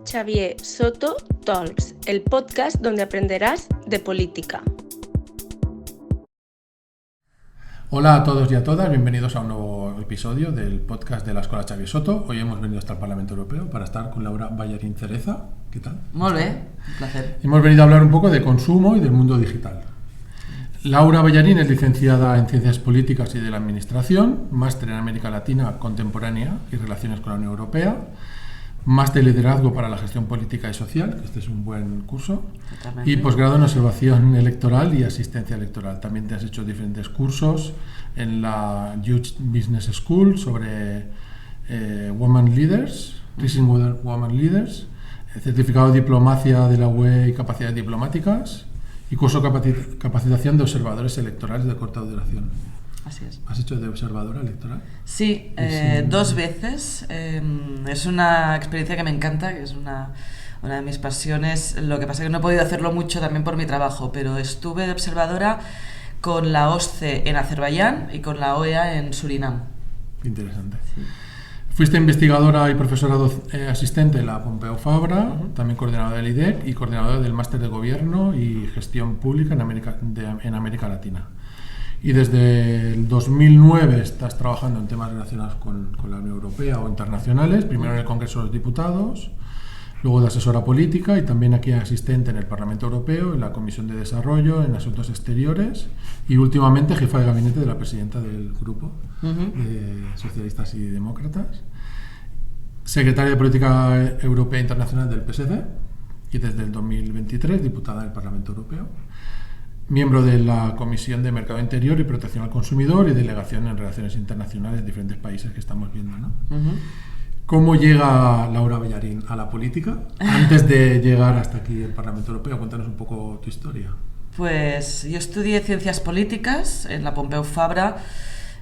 Xavier Soto Talks, el podcast donde aprenderás de política. Hola a todos y a todas, bienvenidos a un nuevo episodio del podcast de la Escuela Xavier Soto. Hoy hemos venido hasta el Parlamento Europeo para estar con Laura Ballarín Cereza. ¿Qué tal? Muy bien, un placer. Hemos venido a hablar un poco de consumo y del mundo digital. Laura Ballarín es licenciada en Ciencias Políticas y de la Administración, máster en América Latina Contemporánea y Relaciones con la Unión Europea, máster en Liderazgo para la Gestión Política y Social, que este es un buen curso, Totalmente. y posgrado en Observación Electoral y Asistencia Electoral. También te has hecho diferentes cursos en la Youth Business School sobre Women Leaders, Rising Women Leaders, certificado de Diplomacia de la UE y Capacidades Diplomáticas, y curso de capacitación de observadores electorales de corta duración. Así es. ¿Has hecho de observadora electoral? Sí, Sí. 2 veces. Es una experiencia que me encanta, que es una de mis pasiones. Lo que pasa es que no he podido hacerlo mucho también por mi trabajo, pero estuve de observadora con la OSCE en Azerbaiyán y con la OEA en Surinam. Interesante. Sí. Fuiste investigadora y profesora asistente en la Pompeu Fabra, también coordinadora del IDEC y coordinadora del Máster de Gobierno y Gestión Pública en América Latina. Y desde el 2009 estás trabajando en temas relacionados con la Unión Europea o internacionales, primero en el Congreso de los Diputados, luego de asesora política y también aquí asistente en el Parlamento Europeo, en la Comisión de Desarrollo, en Asuntos Exteriores y últimamente jefa de gabinete de la presidenta del Grupo de Socialistas y Demócratas, secretaria de Política Europea e Internacional del PSD y desde el 2023 diputada del Parlamento Europeo, miembro de la Comisión de Mercado Interior y Protección al Consumidor y delegación en Relaciones Internacionales de diferentes países que estamos viendo, ¿no? ¿Cómo llega Laura Ballarín a la política antes de llegar hasta aquí al Parlamento Europeo? Cuéntanos un poco tu historia. Pues yo estudié Ciencias Políticas en la Pompeu Fabra,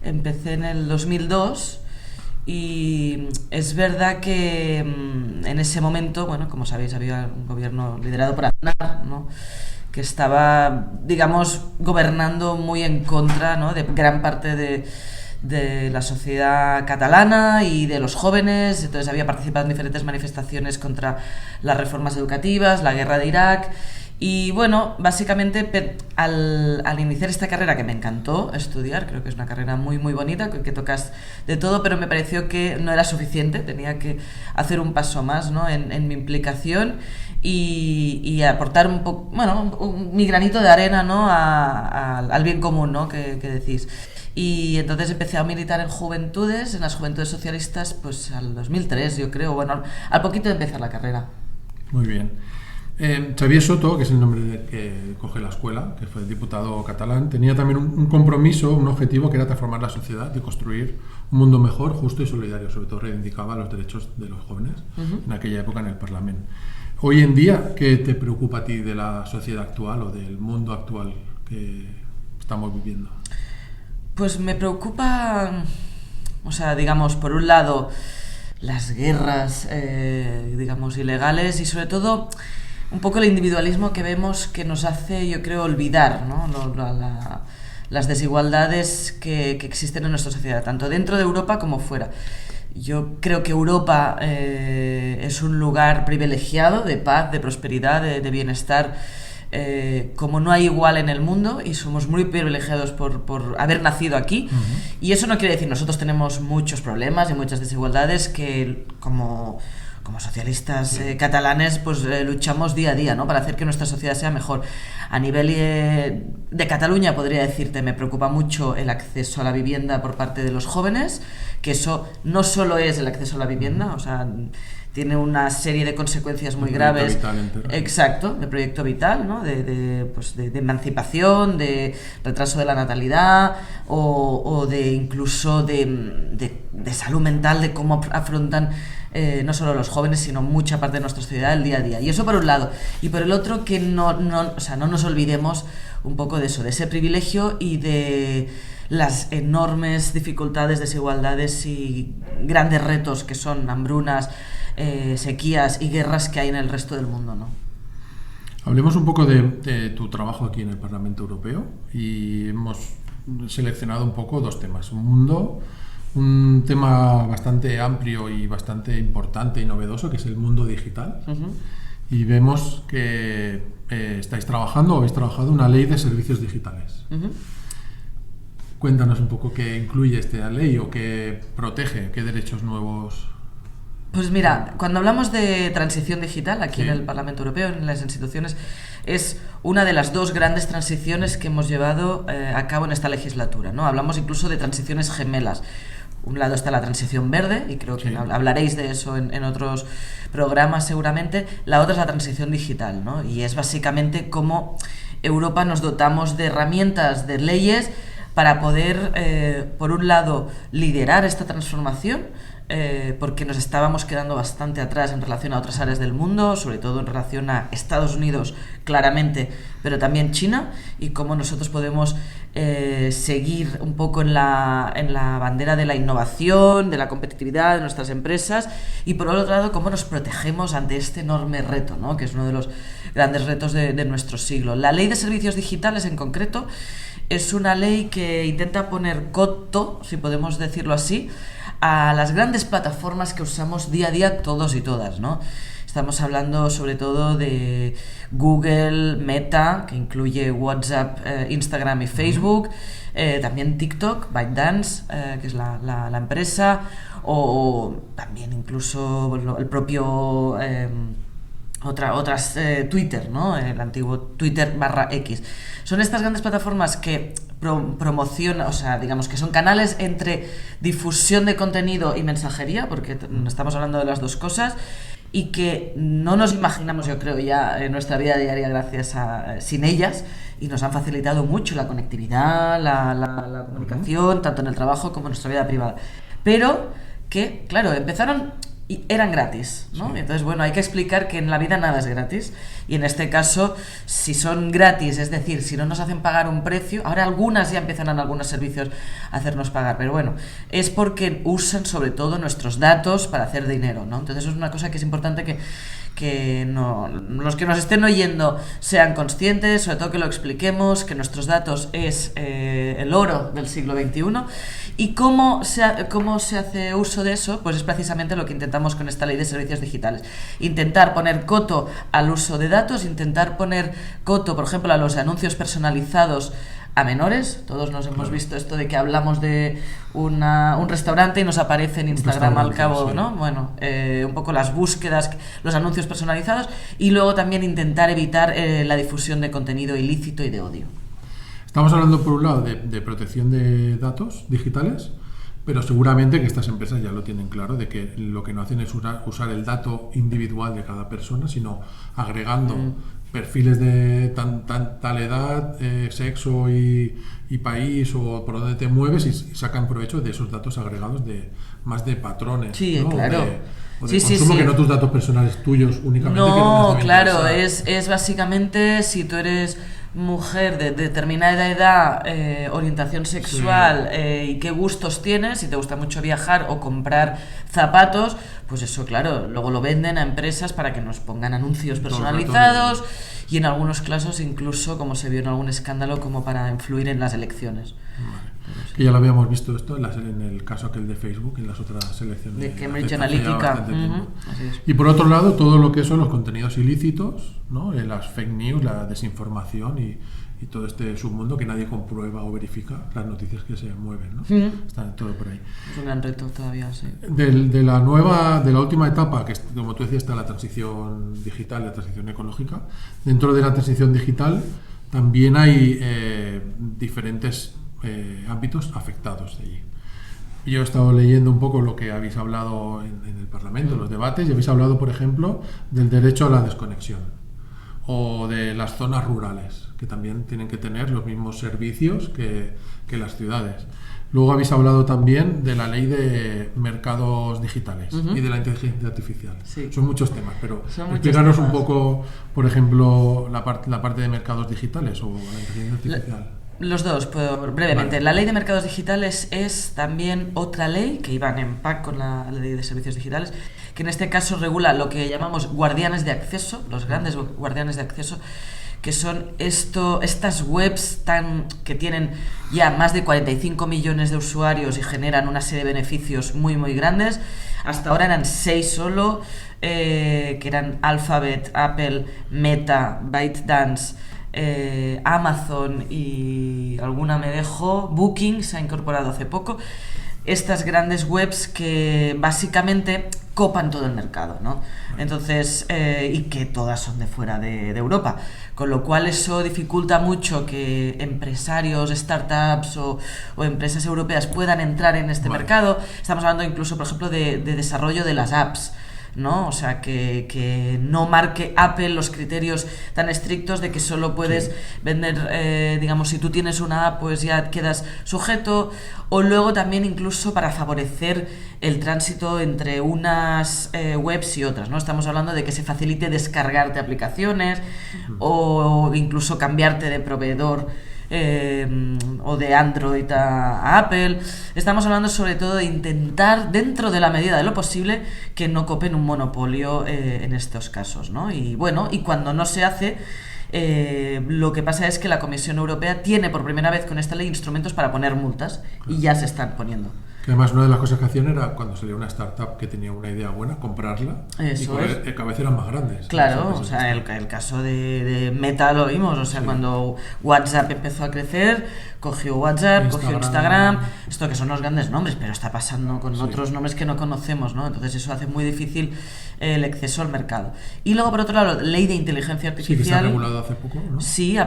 empecé en el 2002 y es verdad que en ese momento, bueno, como sabéis, había un gobierno liderado por Aznar, ¿no?, que estaba, digamos, gobernando muy en contra, ¿no?, de gran parte de la sociedad catalana y de los jóvenes. Entonces había participado en diferentes manifestaciones contra las reformas educativas, la guerra de Irak. Y bueno, básicamente al iniciar esta carrera, que me encantó estudiar, creo que es una carrera muy muy bonita, que tocas de todo, pero me pareció que no era suficiente, tenía que hacer un paso más, ¿no?, en mi implicación y aportar un poco, bueno, mi granito de arena, ¿no?, al bien común, ¿no?, que decís. Y entonces empecé a militar en Juventudes, en las Juventudes Socialistas, pues al 2003, yo creo, bueno, al poquito de empezar la carrera. Muy bien. Xavier Soto, que es el nombre que coge la escuela, que fue el diputado catalán, tenía también un compromiso, un objetivo que era transformar la sociedad y construir un mundo mejor, justo y solidario. Sobre todo reivindicaba los derechos de los jóvenes en aquella época en el Parlamento. Hoy en día, ¿qué te preocupa a ti de la sociedad actual o del mundo actual que estamos viviendo? Pues me preocupa, o sea, digamos, por un lado, las guerras, digamos, ilegales y sobre todo un poco el individualismo que vemos que nos hace, yo creo, olvidar, ¿no?, las desigualdades que existen en nuestra sociedad, tanto dentro de Europa como fuera. Yo creo que Europa es un lugar privilegiado de paz, de prosperidad, de bienestar, como no hay igual en el mundo, y somos muy privilegiados por haber nacido aquí. Y eso no quiere decir, nosotros tenemos muchos problemas y muchas desigualdades que como socialistas catalanes pues luchamos día a día, ¿no?, para hacer que nuestra sociedad sea mejor. A nivel de Cataluña podría decirte, me preocupa mucho el acceso a la vivienda por parte de los jóvenes, que eso no solo es el acceso a la vivienda, o sea, tiene una serie de consecuencias muy graves. Exacto, de proyecto vital, ¿no?, de emancipación, de retraso de la natalidad o de incluso de salud mental, de cómo afrontan no solo los jóvenes, sino mucha parte de nuestra sociedad el día a día. Y eso por un lado. Y por el otro, que no nos olvidemos un poco de eso, de ese privilegio y de las enormes dificultades, desigualdades y grandes retos que son hambrunas, sequías y guerras que hay en el resto del mundo, ¿no? Hablemos un poco de tu trabajo aquí en el Parlamento Europeo y hemos seleccionado un poco 2 temas. Un mundo un tema bastante amplio y bastante importante y novedoso, que es el mundo digital. Y vemos que estáis trabajando o habéis trabajado una ley de servicios digitales. Cuéntanos un poco qué incluye esta ley o qué protege, qué derechos nuevos. Pues mira, cuando hablamos de transición digital aquí en el Parlamento Europeo, en las instituciones, es una de las dos grandes transiciones que hemos llevado a cabo en esta legislatura, ¿no? Hablamos incluso de transiciones gemelas. Un lado está la transición verde, y creo que hablaréis de eso en otros programas seguramente. La otra es la transición digital, ¿no? Y es básicamente cómo Europa nos dotamos de herramientas, de leyes, para poder, por un lado, liderar esta transformación, porque nos estábamos quedando bastante atrás en relación a otras áreas del mundo, sobre todo en relación a Estados Unidos, claramente, pero también China, y cómo nosotros podemos seguir un poco en la bandera de la innovación, de la competitividad de nuestras empresas, y por otro lado, cómo nos protegemos ante este enorme reto, ¿no? Que es uno de los grandes retos de nuestro siglo. La Ley de Servicios Digitales, en concreto, es una ley que intenta poner coto, si podemos decirlo así, a las grandes plataformas que usamos día a día todos y todas, ¿no? Estamos hablando sobre todo de Google, Meta, que incluye WhatsApp, Instagram y Facebook, también TikTok, ByteDance, que es la empresa, o también incluso el propio otras Twitter, ¿no? El antiguo Twitter /X. Son estas grandes plataformas que promocionan, o sea, digamos que son canales entre difusión de contenido y mensajería, porque estamos hablando de las dos cosas, y que no nos imaginamos, yo creo, ya en nuestra vida diaria sin ellas, y nos han facilitado mucho la conectividad, la comunicación, tanto en el trabajo como en nuestra vida privada. Pero que, claro, empezaron y eran gratis, ¿no? Sí. Entonces, bueno, hay que explicar que en la vida nada es gratis, y en este caso, si son gratis, es decir, si no nos hacen pagar un precio, ahora algunas ya empiezan en algunos servicios a hacernos pagar, pero bueno, es porque usan sobre todo nuestros datos para hacer dinero, ¿no? Entonces, eso es una cosa que es importante que los que nos estén oyendo sean conscientes, sobre todo que lo expliquemos, que nuestros datos es el oro del siglo XXI, y cómo se hace uso de eso, pues es precisamente lo que intentamos con esta ley de servicios digitales. Intentar poner coto al uso de datos, intentar poner coto, por ejemplo, a los anuncios personalizados a menores. Todos nos hemos visto esto de que hablamos de un restaurante y nos aparece en Instagram al cabo, ¿no? Bueno, un poco las búsquedas, los anuncios personalizados, y luego también intentar evitar la difusión de contenido ilícito y de odio. Estamos hablando, por un lado, de protección de datos digitales, pero seguramente que estas empresas ya lo tienen claro, de que lo que no hacen es usar el dato individual de cada persona, sino agregando perfiles de tal edad, sexo y país, o por dónde te mueves, y sacan provecho de esos datos agregados más de patrones. Sí, ¿no? claro. O de consumo, que no tus datos personales tuyos únicamente. No, claro, es básicamente si tú eres mujer de determinada edad, orientación sexual, y qué gustos tienes, si te gusta mucho viajar o comprar zapatos, pues eso, claro, luego lo venden a empresas para que nos pongan anuncios personalizados, y en algunos casos incluso, como se vio en algún escándalo, como para influir en las elecciones. Vale. Que ya lo habíamos visto esto en el caso aquel de Facebook, en las otras elecciones de Cambridge Analytica. Y por otro lado, todo lo que son los contenidos ilícitos, ¿no? Las fake news, la desinformación y todo este submundo que nadie comprueba o verifica las noticias que se mueven, ¿no? Está todo por ahí. Es un gran reto todavía, sí. De la última etapa, que como tú decías, está la transición digital, la transición ecológica. Dentro de la transición digital también hay diferentes ámbitos afectados de allí. Yo he estado leyendo un poco lo que habéis hablado en el Parlamento, en los debates, y habéis hablado, por ejemplo, del derecho a la desconexión, o de las zonas rurales, que también tienen que tener los mismos servicios que las ciudades. Luego habéis hablado también de la ley de mercados digitales y de la inteligencia artificial. Sí. Son muchos temas, pero explícanos un poco, por ejemplo, la parte de mercados digitales o la inteligencia artificial. Los dos, brevemente. Vale. La ley de mercados digitales es también otra ley que iba en pack con la ley de servicios digitales, que en este caso regula lo que llamamos guardianes de acceso, los grandes guardianes de acceso, que son estas webs que tienen ya más de 45 millones de usuarios y generan una serie de beneficios muy muy grandes. Hasta ahora eran 6 solo, que eran Alphabet, Apple, Meta, ByteDance, Amazon y alguna me dejo. Booking se ha incorporado hace poco. Estas grandes webs que básicamente copan todo el mercado, ¿no? Entonces, y que todas son de fuera de Europa, con lo cual eso dificulta mucho que empresarios, startups o empresas europeas puedan entrar en este mercado. Estamos hablando incluso, por ejemplo, de desarrollo de las apps, ¿no? O sea, que no marque Apple los criterios tan estrictos de que solo puedes vender, digamos, si tú tienes una app, pues ya quedas sujeto, o luego también incluso para favorecer el tránsito entre unas webs y otras, ¿no? Estamos hablando de que se facilite descargarte aplicaciones o incluso cambiarte de proveedor o de Android a Apple. Estamos hablando sobre todo de intentar, dentro de la medida de lo posible, que no copen un monopolio en estos casos, ¿no? Y bueno, y cuando no se hace, lo que pasa es que la Comisión Europea tiene por primera vez con esta ley instrumentos para poner multas, y ya se están poniendo. Que además una de las cosas que hacían era, cuando salía una startup que tenía una idea buena, comprarla. Eso y cada vez eran más grandes. Claro, o sea, el caso de Meta lo vimos, o sea, cuando WhatsApp empezó a crecer, cogió WhatsApp, cogió Instagram, esto que son los grandes nombres, pero está pasando con otros nombres que no conocemos, ¿no? Entonces eso hace muy difícil el acceso al mercado. Y luego, por otro lado, ley de inteligencia artificial. Sí, que se ha regulado hace poco, ¿no? Sí, la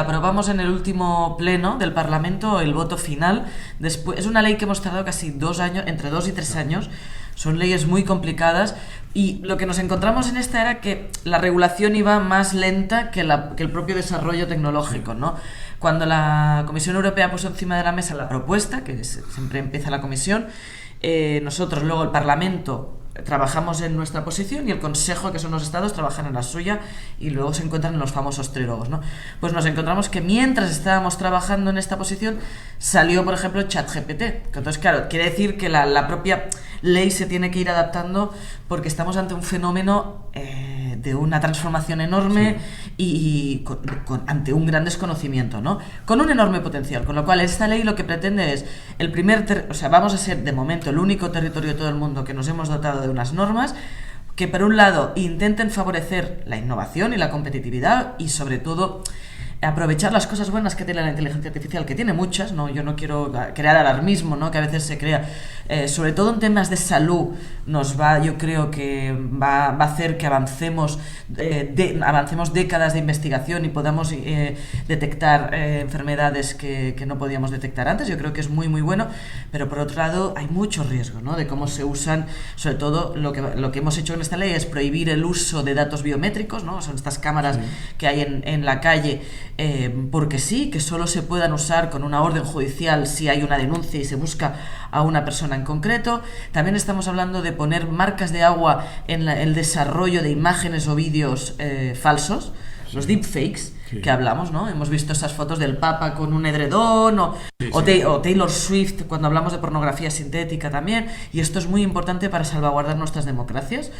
aprobamos en el último pleno del Parlamento, el voto final. Después, es una ley que hemos tardado casi 2 años, entre 2 y 3 años. Son leyes muy complicadas, y lo que nos encontramos en esta era que la regulación iba más lenta que el propio desarrollo tecnológico, ¿no? Cuando la Comisión Europea puso encima de la mesa la propuesta, que siempre empieza la Comisión, nosotros luego el Parlamento trabajamos en nuestra posición y el Consejo, que son los Estados, trabajan en la suya, y luego se encuentran en los famosos trílogos, ¿no? Pues nos encontramos que mientras estábamos trabajando en esta posición salió, por ejemplo, ChatGPT. Entonces, claro, quiere decir que la propia ley se tiene que ir adaptando, porque estamos ante un fenómeno de una transformación enorme y ante un gran desconocimiento, ¿no? Con un enorme potencial, con lo cual esta ley lo que pretende es vamos a ser de momento el único territorio de todo el mundo que nos hemos dotado de unas normas que, por un lado, intenten favorecer la innovación y la competitividad, y sobre todo aprovechar las cosas buenas que tiene la inteligencia artificial, que tiene muchas, ¿no? Yo no quiero crear alarmismo, ¿no?, que a veces se crea, sobre todo en temas de salud. Yo creo que va a hacer que avancemos décadas de investigación y podamos detectar enfermedades que no podíamos detectar antes. Yo creo que es muy muy bueno, pero por otro lado hay mucho riesgo, ¿no?, de cómo se usan. Sobre todo lo que hemos hecho en esta ley es prohibir el uso de datos biométricos, ¿no? Son estas cámaras que hay en la calle, porque sí, que solo se puedan usar con una orden judicial si hay una denuncia y se busca a una persona en concreto. También estamos hablando de poner marcas de agua en el desarrollo de imágenes o vídeos falsos, los deepfakes, que hablamos, ¿no? Hemos visto esas fotos del Papa con un edredón, o Taylor Swift cuando hablamos de pornografía sintética también, y esto es muy importante para salvaguardar nuestras democracias.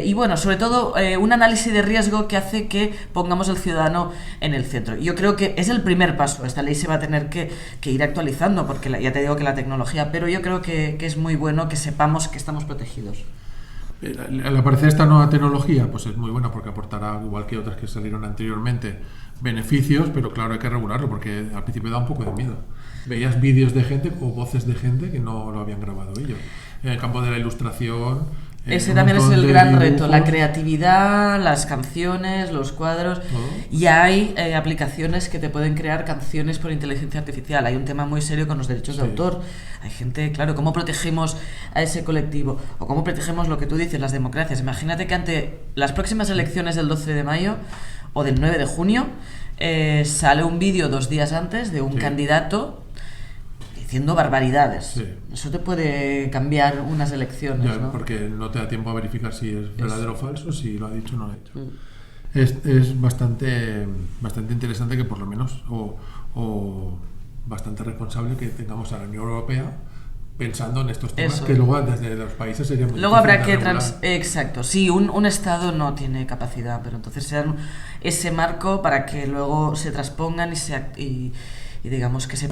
Y bueno, sobre todo un análisis de riesgo que hace que pongamos al ciudadano en el centro. Yo creo que es el primer paso. Esta ley se va a tener que ir actualizando, porque ya te digo que la tecnología, pero yo creo que es muy bueno que sepamos que estamos protegidos. Al aparecer esta nueva tecnología, pues es muy buena, porque aportará, igual que otras que salieron anteriormente, beneficios, pero claro, hay que regularlo, porque al principio da un poco de miedo. Veías vídeos de gente o voces de gente que no lo habían grabado ellos. En el campo de la ilustración, ese también es el gran reto, la creatividad, las canciones, los cuadros. Y hay aplicaciones que te pueden crear canciones por inteligencia artificial. Hay un tema muy serio con los derechos de autor. Hay gente, claro, ¿cómo protegemos a ese colectivo? O ¿cómo protegemos lo que tú dices, las democracias? Imagínate que ante las próximas elecciones del 12 de mayo o del 9 de junio sale un vídeo 2 días antes de un candidato diciendo barbaridades. Eso te puede cambiar unas elecciones, ¿no? Porque no te da tiempo a verificar si es verdadero o falso, si lo ha dicho o no lo ha dicho. Es bastante interesante que por lo menos, o bastante responsable que tengamos a la Unión Europea pensando en estos temas Eso. que luego desde los países sería muy Luego difícil habrá de que... regular. Exacto, sí, un Estado no tiene capacidad, pero entonces se dan ese marco para que luego se transpongan y digamos que se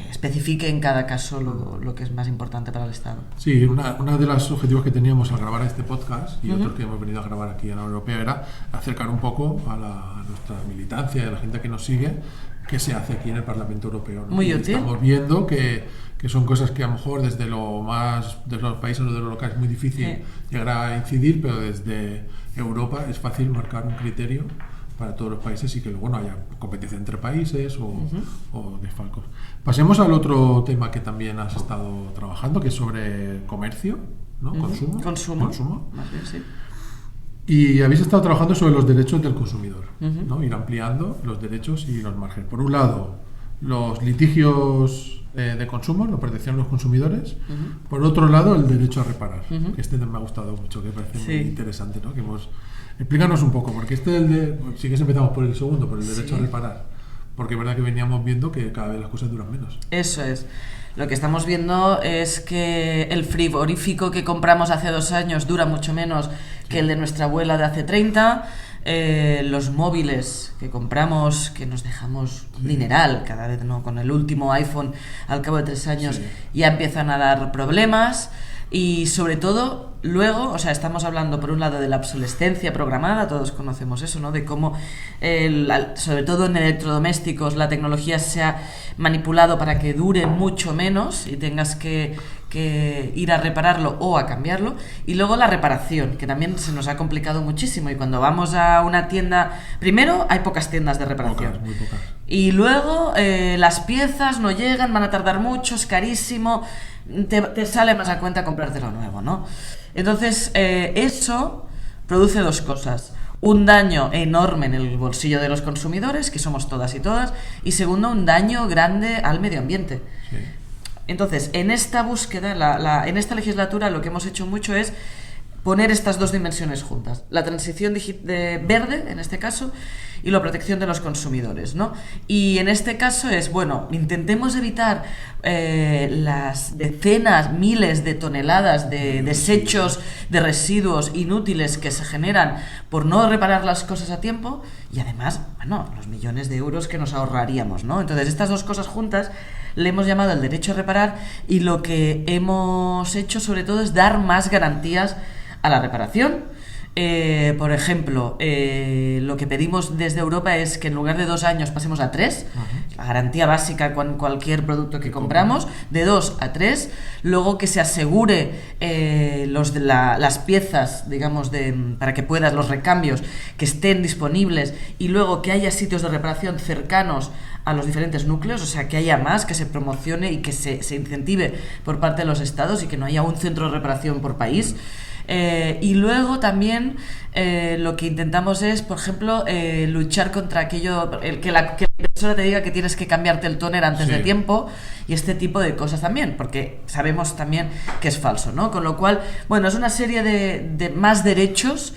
especifique en cada caso lo que es más importante para el Estado. Sí, una de los objetivos que teníamos al grabar este podcast y otros que hemos venido a grabar aquí en la Unión Europea era acercar un poco a nuestra militancia y a la gente que nos sigue qué se hace aquí en el Parlamento Europeo, ¿no? Muy Y útil. estamos viendo que son cosas que a lo mejor desde los países o de lo local es muy difícil llegar a incidir, pero desde Europa es fácil marcar un criterio para todos los países y que luego no haya competencia entre países o desfalcos. Pasemos al otro tema que también has estado trabajando, que es sobre comercio, ¿no? Consumo. Más bien, sí. Y habéis estado trabajando sobre los derechos del consumidor, ¿no? Ir ampliando los derechos y los márgenes. Por un lado, los litigios de consumo, la protección de los consumidores. Por otro lado, el derecho a reparar. Que este me ha gustado mucho, que me parece muy interesante, ¿no? Explícanos un poco, porque si quieres empezamos por el segundo, por el derecho a reparar. Porque es verdad que veníamos viendo que cada vez las cosas duran menos. Eso es. Lo que estamos viendo es que el frigorífico que compramos hace 2 años dura mucho menos que el de nuestra abuela de hace 30. Los móviles que compramos, que nos dejamos dineral cada vez, ¿no? Con el último iPhone al cabo de 3 años ya empiezan a dar problemas. Y sobre todo, luego, o sea, estamos hablando por un lado de la obsolescencia programada, todos conocemos eso, ¿no? De cómo, sobre todo en electrodomésticos, la tecnología se ha manipulado para que dure mucho menos y tengas que ir a repararlo o a cambiarlo. Y luego la reparación, que también se nos ha complicado muchísimo. Y cuando vamos a una tienda, primero hay pocas tiendas de reparación. Muy pocas. Y luego las piezas no llegan, van a tardar mucho, es carísimo. Te sale más a cuenta comprártelo nuevo, ¿no? Entonces, eso produce 2 cosas. Un daño enorme en el bolsillo de los consumidores, que somos todas y todas, y segundo, un daño grande al medio ambiente. Sí. Entonces, en esta búsqueda, en esta legislatura, lo que hemos hecho mucho es poner estas 2 dimensiones juntas. La transición verde, en este caso, y la protección de los consumidores, ¿no? Y en este caso es, bueno, intentemos evitar las decenas, miles de toneladas de desechos, de residuos inútiles que se generan por no reparar las cosas a tiempo y además, bueno, los millones de euros que nos ahorraríamos, ¿no? Entonces, estas 2 cosas juntas le hemos llamado el derecho a reparar y lo que hemos hecho sobre todo es dar más garantías a la reparación. Por ejemplo, lo que pedimos desde Europa es que en lugar de 2 años pasemos a 3, la garantía básica con cualquier producto que compramos, de 2 a 3, luego que se asegure las piezas, digamos, para que puedas, los recambios, que estén disponibles y luego que haya sitios de reparación cercanos a los diferentes núcleos, o sea, que haya más, que se promocione y que se incentive por parte de los estados y que no haya un centro de reparación por país. Y luego también lo que intentamos es, por ejemplo, luchar contra aquello, que la impresora te diga que tienes que cambiarte el tóner antes de tiempo y este tipo de cosas también, porque sabemos también que es falso, ¿no? Con lo cual, bueno, es una serie de más derechos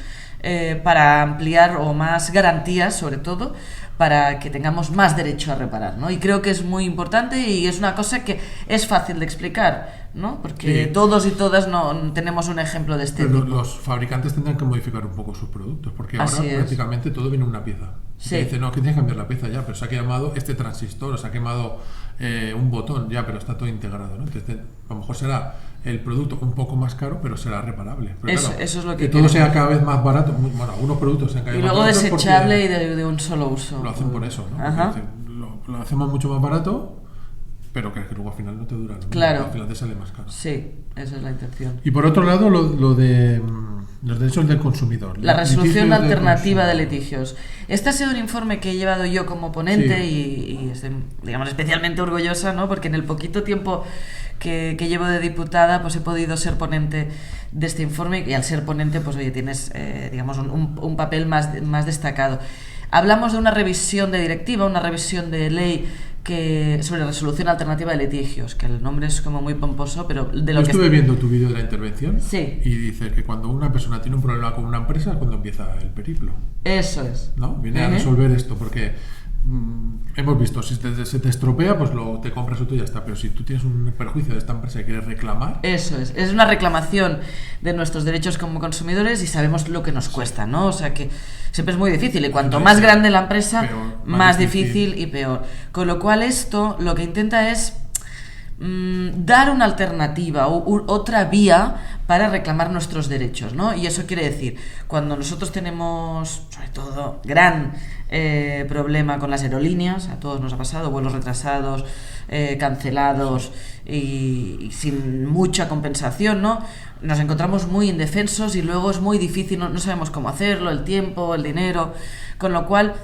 para ampliar o más garantías, sobre todo, para que tengamos más derecho a reparar, ¿no? Y creo que es muy importante y es una cosa que es fácil de explicar, ¿no? Porque todos y todas no tenemos un ejemplo de este Pero tipo. los fabricantes tendrán que modificar un poco sus productos, porque ahora prácticamente todo viene en una pieza. Sí. Te dice, no, que tienes que cambiar la pieza ya, pero se ha quemado este transistor, o se ha quemado un botón ya, pero está todo integrado, ¿no? Entonces, a lo mejor será el producto un poco más caro, pero será reparable. Pero Eso es lo que todo sea cada vez más barato. Bueno, algunos productos sean cada vez y más luego baratos desechable y de un solo uso. lo hacen por eso, ¿no? Ajá. Dicen, lo hacemos mucho más barato, pero que luego al final no te dura, ¿no? Claro. Al final te sale más caro. Sí, esa es la intención. Y por otro lado, lo de los derechos del consumidor. La resolución Litigios alternativa de consumidor. litigios. Este ha sido un informe que he llevado yo como ponente Sí. y estoy, digamos, especialmente orgullosa, ¿no? Porque en el poquito tiempo que llevo de diputada, pues he podido ser ponente de este informe y al ser ponente, pues oye, tienes, digamos, un papel más destacado. Hablamos de una revisión de directiva, una revisión de ley sobre resolución alternativa de litigios, que el nombre es como muy pomposo, pero de lo Yo que estuve viendo tu vídeo de la intervención Sí. y dice que cuando una persona tiene un problema con una empresa es cuando empieza el periplo, Eso es. ¿no? Viene a resolver esto, porque hemos visto, si se te estropea, pues te compras otro y ya está. Pero si tú tienes un perjuicio de esta empresa y quieres reclamar... Eso es una reclamación de nuestros derechos como consumidores y sabemos lo que nos cuesta, ¿no? O sea que siempre es muy difícil y cuanto más grande la empresa, más difícil y peor. Con lo cual esto lo que intenta es dar una alternativa o otra vía para reclamar nuestros derechos, ¿no? Y eso quiere decir, cuando nosotros tenemos, sobre todo, gran problema con las aerolíneas, a todos nos ha pasado, vuelos retrasados, cancelados y sin mucha compensación, ¿no? Nos encontramos muy indefensos y luego es muy difícil, no sabemos cómo hacerlo, el tiempo, el dinero, con lo cual...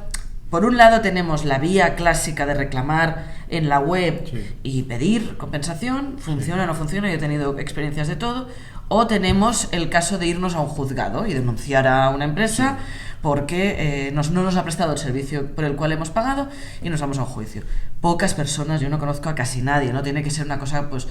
Por un lado tenemos la vía clásica de reclamar en la web y pedir compensación, funciona o no funciona, yo he tenido experiencias de todo, o tenemos el caso de irnos a un juzgado y denunciar a una empresa porque no nos ha prestado el servicio por el cual hemos pagado y nos vamos a un juicio. Pocas personas, yo no conozco a casi nadie, ¿no? Tiene que ser una cosa, pues...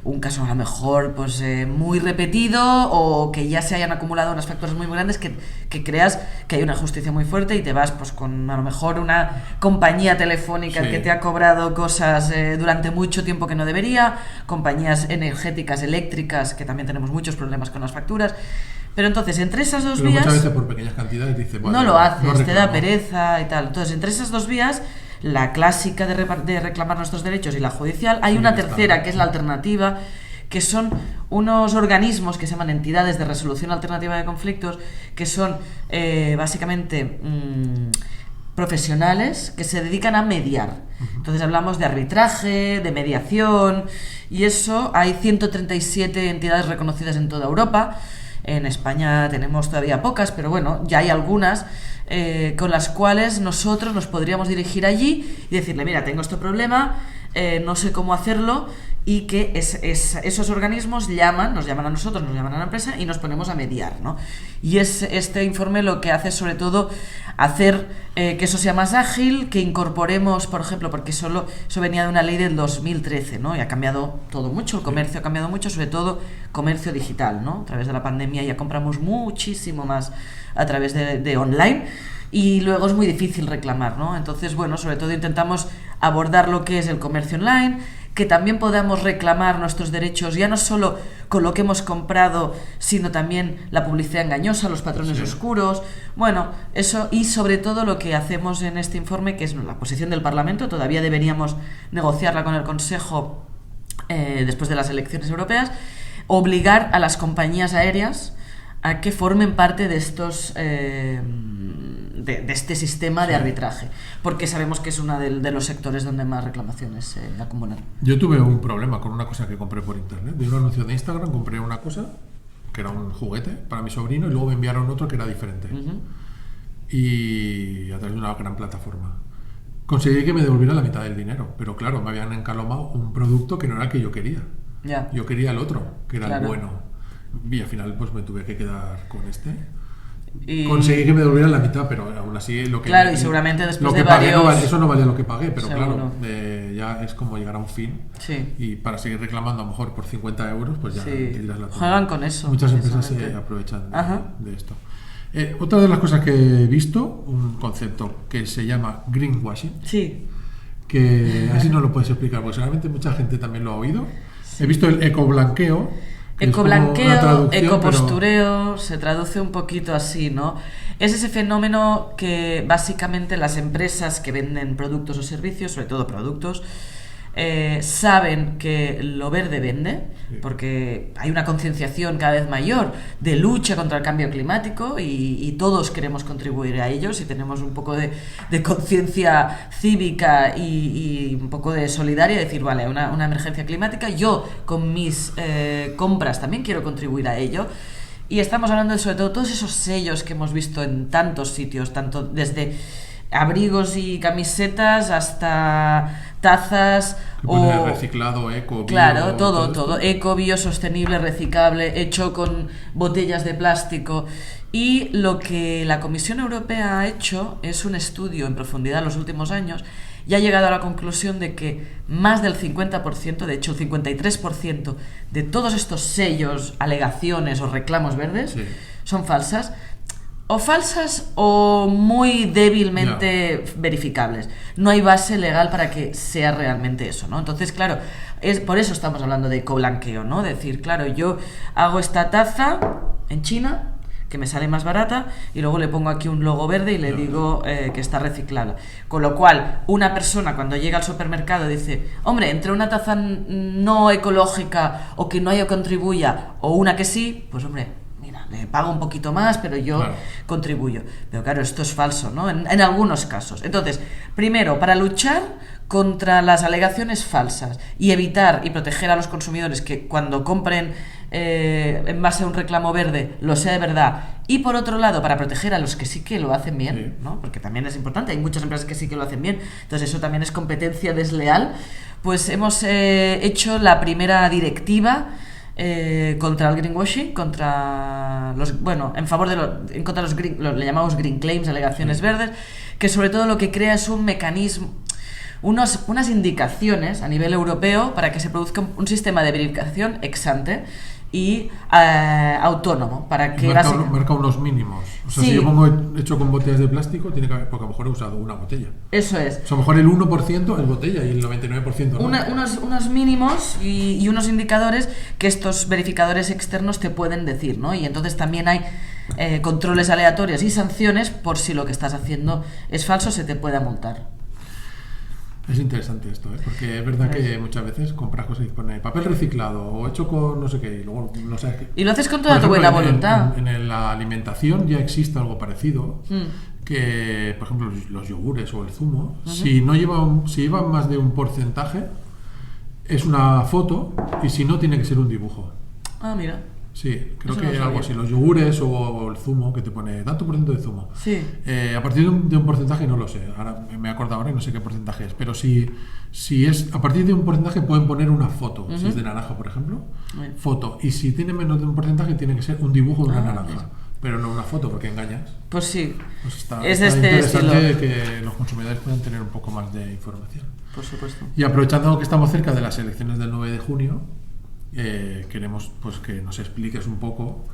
un caso a lo mejor pues muy repetido o que ya se hayan acumulado unos factores muy grandes que creas que hay una justicia muy fuerte y te vas pues con a lo mejor una compañía telefónica que te ha cobrado cosas durante mucho tiempo que no debería, compañías energéticas, eléctricas, que también tenemos muchos problemas con las facturas. Pero entonces, entre esas dos vías... muchas veces por pequeñas cantidades dices... no lo haces, te da pereza y tal. Entonces, entre esas dos vías... la clásica de reclamar nuestros derechos y la judicial, hay una tercera que es la alternativa, que son unos organismos que se llaman entidades de resolución alternativa de conflictos, que son básicamente profesionales que se dedican a mediar. Entonces hablamos de arbitraje, de mediación, y eso hay 137 entidades reconocidas en toda Europa. En España tenemos todavía pocas, pero bueno, ya hay algunas con las cuales nosotros nos podríamos dirigir allí y decirle, mira, tengo este problema, no sé cómo hacerlo, y que esos organismos nos llaman a nosotros, nos llaman a la empresa y nos ponemos a mediar, ¿no? Y este informe lo que hace es sobre todo hacer que eso sea más ágil, que incorporemos, por ejemplo, porque eso venía de una ley del 2013, ¿no? Y ha cambiado todo mucho, el comercio ha cambiado mucho, sobre todo comercio digital, ¿no? A través de la pandemia ya compramos muchísimo más a través de online y luego es muy difícil reclamar, ¿no? Entonces, bueno, sobre todo intentamos abordar lo que es el comercio online, que también podamos reclamar nuestros derechos ya no solo con lo que hemos comprado, sino también la publicidad engañosa, los patrones oscuros, bueno, eso, y sobre todo lo que hacemos en este informe, que es la posición del Parlamento, todavía deberíamos negociarla con el Consejo después de las elecciones europeas, obligar a las compañías aéreas a que formen parte de estos de este sistema de arbitraje, porque sabemos que es uno de los sectores donde más reclamaciones se acumulan. Yo tuve un problema con una cosa que compré por internet. De un anuncio de Instagram compré una cosa que era un juguete para mi sobrino y luego me enviaron otro que era diferente. Y a través de una gran plataforma conseguí que me devolvieran la mitad del dinero, pero claro, me habían encalomado un producto que no era el que yo quería. Yo quería el otro, que era el bueno, y al final pues me tuve que quedar con este. Y... conseguí que me devolvieran la mitad, pero aún así lo que y seguramente después de varios... pagué, eso no valía lo que pagué, pero seguro. Claro, ya es como llegar a un fin. Y para seguir reclamando a lo mejor por 50 euros, pues ya tiras la tuya. Juegan con eso. Muchas empresas se aprovechan de esto. Otra de las cosas que he visto, un concepto que se llama greenwashing, que así no lo puedes explicar, porque seguramente mucha gente también lo ha oído. He visto el ecoblanqueo. Ecoblanqueo, ecopostureo, se traduce un poquito así, ¿no? Es ese fenómeno que básicamente las empresas que venden productos o servicios, sobre todo productos, saben que lo verde vende, porque hay una concienciación cada vez mayor de lucha contra el cambio climático y todos queremos contribuir a ello si tenemos un poco de conciencia cívica y un poco de solidaria, decir, vale, una emergencia climática, yo con mis compras también quiero contribuir a ello. Y estamos hablando de sobre todo todos esos sellos que hemos visto en tantos sitios, tanto desde abrigos y camisetas hasta tazas o reciclado, eco, bio, claro, todo eco, bio, sostenible, reciclable, hecho con botellas de plástico. Y lo que la Comisión Europea ha hecho es un estudio en profundidad en los últimos años y ha llegado a la conclusión de que más del 50%, de hecho el 53% de todos estos sellos, alegaciones o reclamos verdes son falsas. o falsas o muy débilmente verificables. No hay base legal para que sea realmente eso, ¿no? Entonces, claro, por eso estamos hablando de ecoblanqueo, ¿no? Decir, claro, yo hago esta taza en China, que me sale más barata, y luego le pongo aquí un logo verde y le digo que está reciclada. Con lo cual, una persona cuando llega al supermercado dice, hombre, entre una taza no ecológica o que no haya contribuya o una que sí, pues hombre, mira, le pago un poquito más, pero yo contribuyo. Pero claro, esto es falso, ¿no? En algunos casos. Entonces, primero, para luchar contra las alegaciones falsas y evitar y proteger a los consumidores que cuando compren en base a un reclamo verde lo sea de verdad, y por otro lado para proteger a los que sí que lo hacen bien, ¿no? Porque también es importante, hay muchas empresas que sí que lo hacen bien, entonces eso también es competencia desleal. Pues hemos hecho la primera directiva contra el greenwashing, contra los, en favor de en contra de le llamamos green claims, alegaciones verdes, que sobre todo lo que crea es un mecanismo, unas indicaciones a nivel europeo para que se produzca un sistema de verificación ex ante y autónomo, para que marca unos mínimos. O sea, si yo pongo hecho con botellas de plástico, tiene que haber, porque a lo mejor he usado una botella. Eso es. O sea, a lo mejor el 1% es botella y el 99% no. Unos mínimos y unos indicadores que estos verificadores externos te pueden decir, ¿no? Y entonces también hay controles aleatorios y sanciones por si lo que estás haciendo es falso, se te pueda multar. Es interesante esto, porque es verdad que muchas veces compras cosas y pone papel reciclado o hecho con no sé qué y luego no sabes qué. Y lo haces con toda tu buena voluntad. En la alimentación ya existe algo parecido, que por ejemplo los yogures o el zumo, si llevan más de un porcentaje, es una foto, y si no, tiene que ser un dibujo. Ah, mira. Sí, creo que algo así, los yogures o el zumo, que te pone tanto por ciento de zumo. Sí. A partir de un porcentaje no lo sé, ahora me he acordado ahora y no sé qué porcentaje es, pero si es a partir de un porcentaje pueden poner una foto, si es de naranja, por ejemplo, foto, y si tiene menos de un porcentaje tiene que ser un dibujo de una naranja, pero no una foto, porque engañas. Pues sí, pues está es de este interesante estilo. Que los consumidores puedan tener un poco más de información. Por supuesto. Y aprovechando que estamos cerca de las elecciones del 9 de junio, queremos pues que nos expliques un poco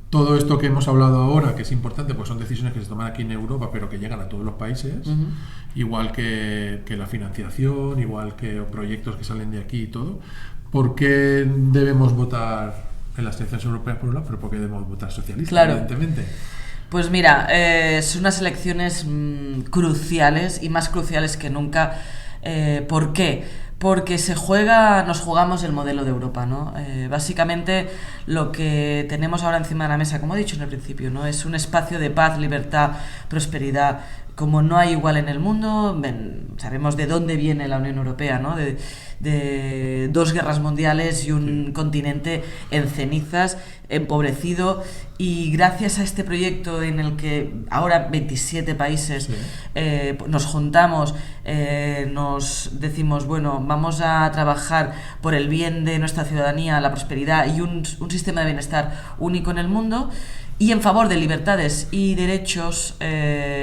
todo esto que hemos hablado ahora, que es importante, pues son decisiones que se toman aquí en Europa, pero que llegan a todos los países, igual que la financiación, igual que proyectos que salen de aquí y todo. ¿Por qué debemos votar en las elecciones europeas por un lado, pero por qué debemos votar socialista, claro, evidentemente? Pues mira, son unas elecciones cruciales y más cruciales que nunca. ¿Por qué? Porque nos jugamos el modelo de Europa, ¿no? Básicamente lo que tenemos ahora encima de la mesa, como he dicho en el principio, ¿no? Es un espacio de paz, libertad, prosperidad, como no hay igual en el mundo. Sabemos de dónde viene la Unión Europea, ¿no? De 2 guerras mundiales y un continente en cenizas, empobrecido, y gracias a este proyecto en el que ahora 27 países nos juntamos, nos decimos, bueno, vamos a trabajar por el bien de nuestra ciudadanía, la prosperidad y un sistema de bienestar único en el mundo, y en favor de libertades y derechos,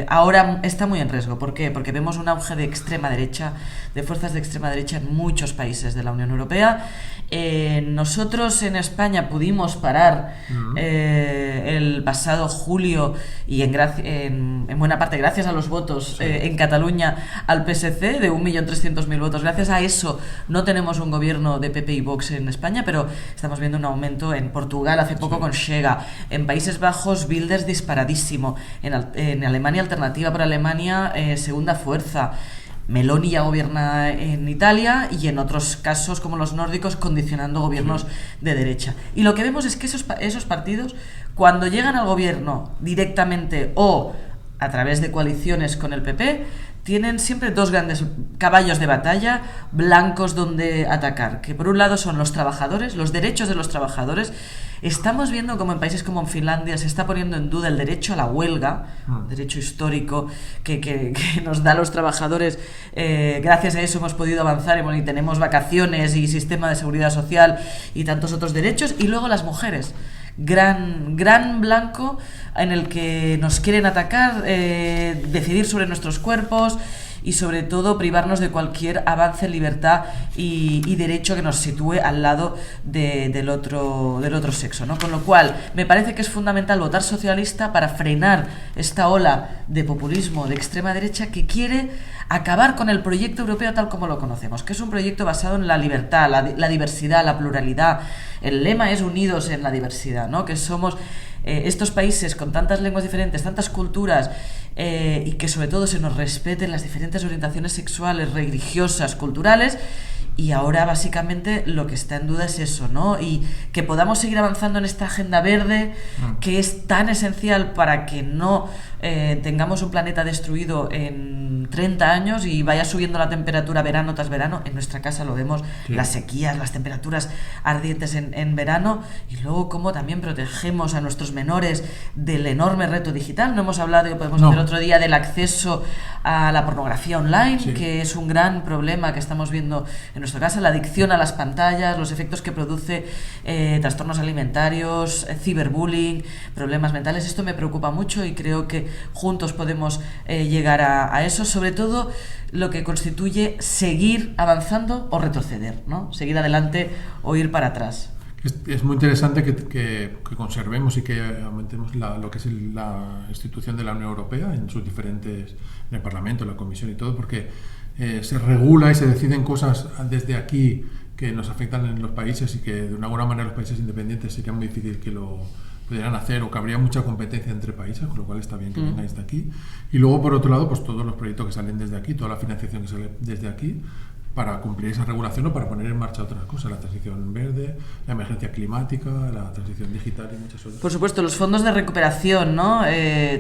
ahora está muy en riesgo. ¿Por qué? Porque vemos un auge de extrema derecha, de fuerzas de extrema derecha en muchos países de la Unión Europea. Nosotros en España pudimos parar el pasado julio, y en buena parte gracias a los votos en Cataluña al PSC de 1.300.000 votos. Gracias a eso no tenemos un gobierno de PP y Vox en España, pero estamos viendo un aumento en Portugal hace poco con Chega, en Países Bajos Wilders disparadísimo, en Alemania Alternativa por Alemania segunda fuerza, Meloni ya gobierna en Italia, y en otros casos como los nórdicos condicionando gobiernos de derecha. Y lo que vemos es que esos partidos, cuando llegan al gobierno directamente o a través de coaliciones con el PP, tienen siempre 2 grandes caballos de batalla blancos donde atacar, que por un lado son los trabajadores, los derechos de los trabajadores. Estamos viendo como en países como en Finlandia se está poniendo en duda el derecho a la huelga, derecho histórico que nos da a los trabajadores. Gracias a eso hemos podido avanzar y tenemos vacaciones y sistema de seguridad social y tantos otros derechos. Y luego las mujeres, gran blanco en el que nos quieren atacar, decidir sobre nuestros cuerpos y sobre todo privarnos de cualquier avance en libertad y derecho que nos sitúe al lado del otro sexo, ¿no? Con lo cual me parece que es fundamental votar socialista para frenar esta ola de populismo de extrema derecha que quiere acabar con el proyecto europeo tal como lo conocemos, que es un proyecto basado en la libertad, la diversidad, la pluralidad. El lema es unidos en la diversidad, ¿no? Que somos estos países con tantas lenguas diferentes, tantas culturas, y que sobre todo se nos respeten las diferentes orientaciones sexuales, religiosas, culturales. Y ahora básicamente lo que está en duda es eso, ¿no? Y que podamos seguir avanzando en esta agenda verde que es tan esencial para que no tengamos un planeta destruido en 30 años y vaya subiendo la temperatura verano tras verano. En nuestra casa lo vemos, sí. Las sequías, las temperaturas ardientes en verano, y luego cómo también protegemos a nuestros menores del enorme reto digital. No hemos hablado, podemos hacer otro día, del acceso a la pornografía online, sí. Que es un gran problema que estamos viendo en nuestra casa, la adicción a las pantallas, los efectos que produce, trastornos alimentarios, ciberbullying, problemas mentales. Esto me preocupa mucho y creo que juntos podemos llegar a eso, sobre todo lo que constituye seguir avanzando o retroceder, ¿no? Seguir adelante o ir para atrás. Es muy interesante que conservemos y que aumentemos lo que es la institución de la Unión Europea en sus diferentes, en el Parlamento, en la Comisión y todo, porque se regula y se deciden cosas desde aquí que nos afectan en los países y que de una buena manera los países independientes sería muy difícil que lo pudieran hacer, o que habría mucha competencia entre países, con lo cual está bien que venga desde aquí. Y luego, por otro lado, pues todos los proyectos que salen desde aquí, toda la financiación que sale desde aquí, para cumplir esa regulación o para poner en marcha otras cosas, la transición verde, la emergencia climática, la transición digital y muchas otras. Por supuesto, los fondos de recuperación, ¿no?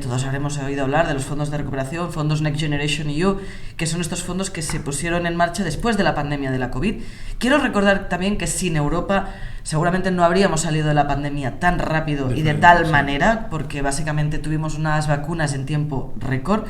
Todos habremos oído hablar de los fondos de recuperación, fondos Next Generation EU, que son estos fondos que se pusieron en marcha después de la pandemia de la COVID. Quiero recordar también que sin Europa seguramente no habríamos salido de la pandemia tan rápido y de tal manera, porque básicamente tuvimos unas vacunas en tiempo récord.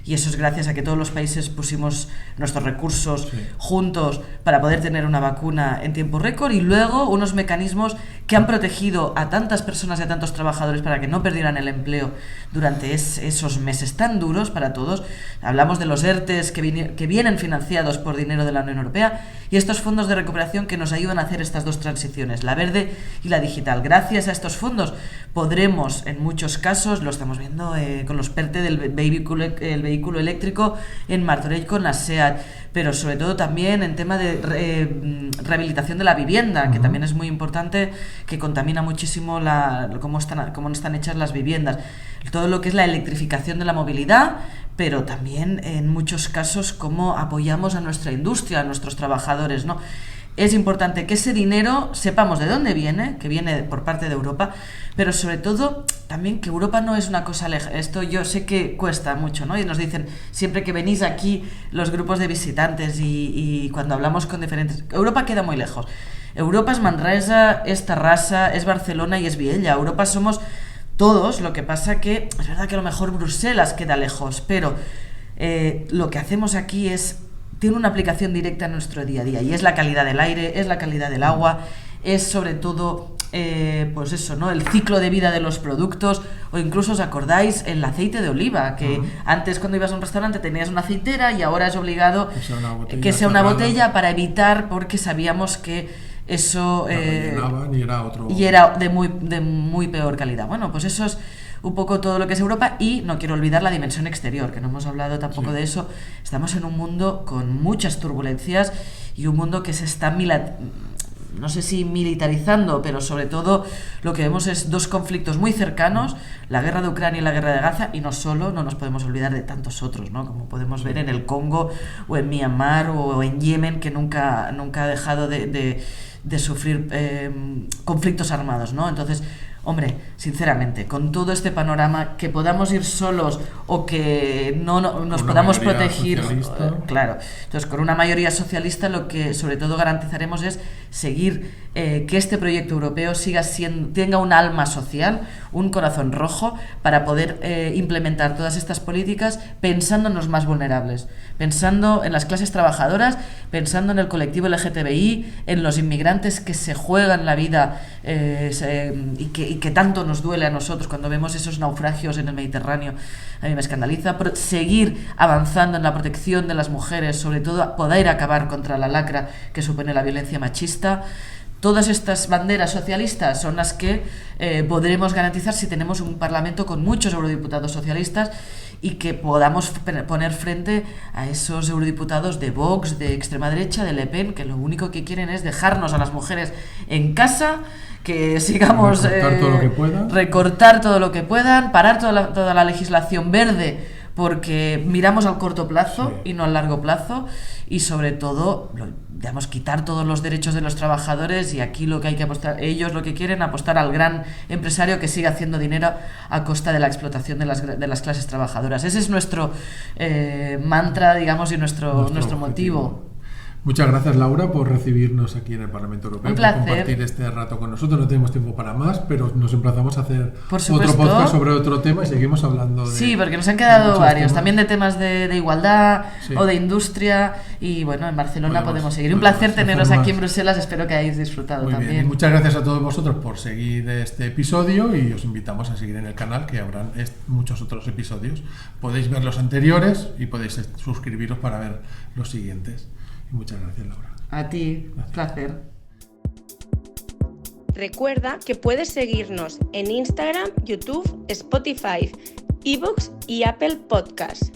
Y eso es gracias a que todos los países pusimos nuestros recursos juntos para poder tener una vacuna en tiempo récord, y luego unos mecanismos que han protegido a tantas personas y a tantos trabajadores para que no perdieran el empleo durante esos meses tan duros para todos. Hablamos de los ERTEs que vienen financiados por dinero de la Unión Europea, y estos fondos de recuperación que nos ayudan a hacer estas dos transiciones, la verde y la digital. Gracias a estos fondos podremos, en muchos casos, lo estamos viendo con los PERTE del vehículo eléctrico en Martorell con la SEAT, pero sobre todo también en tema de rehabilitación de la vivienda, que también es muy importante, que contamina muchísimo cómo están hechas las viviendas. Todo lo que es la electrificación de la movilidad, pero también en muchos casos cómo apoyamos a nuestra industria, a nuestros trabajadores, ¿no? Es importante que ese dinero sepamos de dónde viene, que viene por parte de Europa, pero sobre todo también que Europa no es una cosa lejana. Esto yo sé que cuesta mucho, ¿no? Y nos dicen siempre que venís aquí los grupos de visitantes y cuando hablamos con diferentes... Europa queda muy lejos. Europa es Manresa, es Terrassa, es Barcelona y es Viella. Europa somos todos, lo que pasa que es verdad que a lo mejor Bruselas queda lejos, pero lo que hacemos aquí tiene una aplicación directa en nuestro día a día, y es la calidad del aire, es la calidad del agua, es sobre todo pues eso, ¿no? El ciclo de vida de los productos, o incluso os acordáis el aceite de oliva, que antes cuando ibas a un restaurante tenías una aceitera y ahora es obligado que sea una botella para evitar, porque sabíamos que eso y era de muy peor calidad. Bueno, pues eso es un poco todo lo que es Europa, y no quiero olvidar la dimensión exterior, que no hemos hablado tampoco de eso. Estamos en un mundo con muchas turbulencias y un mundo que se está no sé si militarizando, pero sobre todo lo que vemos es dos conflictos muy cercanos, la guerra de Ucrania y la guerra de Gaza, y no nos podemos olvidar de tantos otros, ¿no? Como podemos ver en el Congo o en Myanmar o en Yemen, que nunca ha dejado de sufrir conflictos armados, ¿no? Entonces, hombre, sinceramente, con todo este panorama, que podamos ir solos o que no nos podamos proteger, claro. Entonces, con una mayoría socialista, lo que sobre todo garantizaremos es seguir que este proyecto europeo tenga un alma social, un corazón rojo, para poder implementar todas estas políticas pensando en los más vulnerables, pensando en las clases trabajadoras, pensando en el colectivo LGTBI, en los inmigrantes que se juegan la vida y y que tanto nos duele a nosotros cuando vemos esos naufragios en el Mediterráneo, a mí me escandaliza, seguir avanzando en la protección de las mujeres, sobre todo poder acabar contra la lacra que supone la violencia machista. Todas estas banderas socialistas son las que podremos garantizar si tenemos un Parlamento con muchos eurodiputados socialistas y que podamos poner frente a esos eurodiputados de Vox, de extrema derecha, de Le Pen, que lo único que quieren es dejarnos a las mujeres en casa, que sigamos recortar todo lo que puedan, parar toda la legislación verde, porque miramos al corto plazo y no al largo plazo, y sobre todo, digamos, quitar todos los derechos de los trabajadores, y aquí lo que hay que apostar, ellos lo que quieren, apostar al gran empresario que siga haciendo dinero a costa de la explotación de las clases trabajadoras. Ese es nuestro mantra, digamos, y nuestro motivo. Muchas gracias, Laura, por recibirnos aquí en el Parlamento Europeo. Un placer. Por compartir este rato con nosotros. No tenemos tiempo para más, pero nos emplazamos a hacer otro podcast sobre otro tema y seguimos hablando de... Sí, porque nos han quedado varios, también de temas de igualdad o de industria, y bueno, en Barcelona podemos seguir. Un placer teneros aquí en Bruselas, espero que hayáis disfrutado Muy también. Bien. Y muchas gracias a todos vosotros por seguir este episodio, y os invitamos a seguir en el canal, que habrán muchos otros episodios. Podéis ver los anteriores y podéis suscribiros para ver los siguientes. Y muchas gracias, Laura. A ti, placer. Recuerda que puedes seguirnos en Instagram, YouTube, Spotify, iVoox y Apple Podcasts.